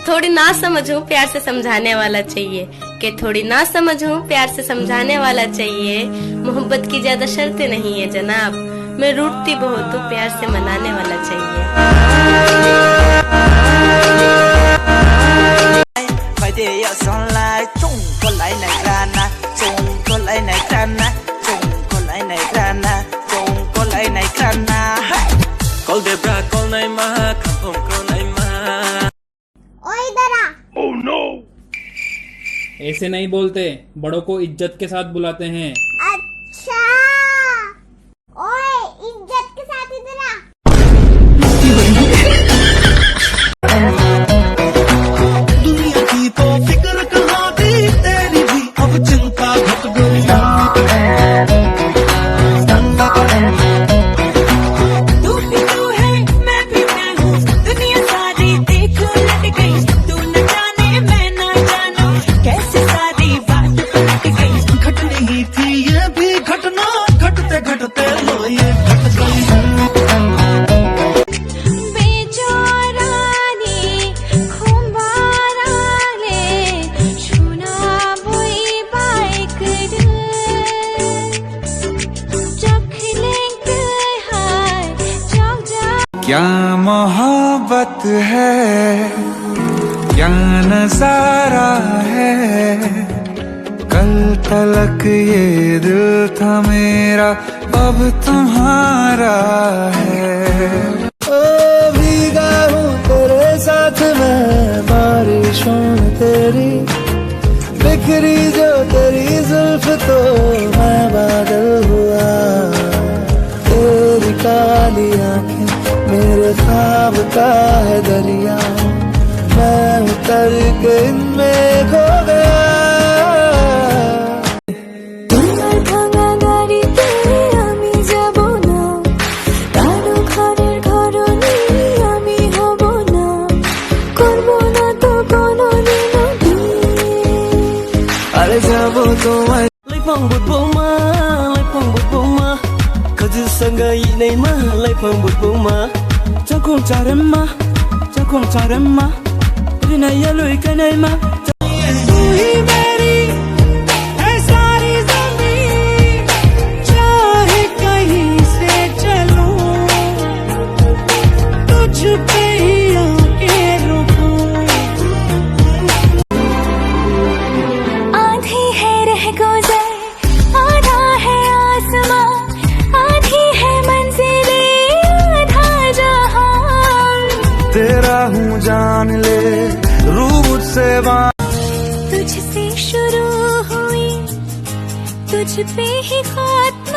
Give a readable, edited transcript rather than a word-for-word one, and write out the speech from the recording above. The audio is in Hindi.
थोड़ी ना समझूं प्यार से समझाने वाला चाहिए, कि थोड़ी ना समझूं प्यार से समझाने वाला चाहिए। मोहब्बत की ज्यादा शर्तें नहीं है जनाब, मैं रूठती बहुत हूँ प्यार से मनाने वाला Oh no! ऐसे नहीं बोलते, बड़ों को इज्जत के साथ बुलाते हैं। अच्छा, ओए इज्जत के साथ इधर आ। दुनिया की तो फिक्र कहाँ थी, तेरी भी अब चिंता घट गई। तू भी तू है, मैं भी मैं हूँ, दुनिया सारी देख लट गई। तू न जाने मैं न जानू, कैसे सारी बात पलट गई। घट रही थी ये भी घटना, घटते घटते लो ये घट गई। क्या मोहब्बत है, क्या नजारा है, कल तलक ये दिल था मेरा, अब तुम्हारा है। ओ भीगा हूँ तेरे साथ मैं, बारिशों में तेरी बिखरी जो तेरी जुल्फ, तो मैं बादल हुआ। तेरी काली आंखें मेरे ख्वाब का है दरिया, मैं उतर के इनमें खो गया। আরে যাবো তোমায় লাইফাং বুটবৌমা, লাইফাং বুটবৌমা, 가지 상가이 네이마 라이팡 부부마, 자콩 잘했마, 자콩 잘했마, 우리나 야루이 까나이마. तू ही मेरी है सारी ज़मीं, चाहे कहीं से चलूं, तुझ पे ही आके रुकूं। आधी है रह गुज़र, आधा है आसमां, आधी है मंजिलें, आधा जहां। तेरा हूँ जान ले रूह से तुझसे शुरू हुई, तुझ पे ही खात्मा।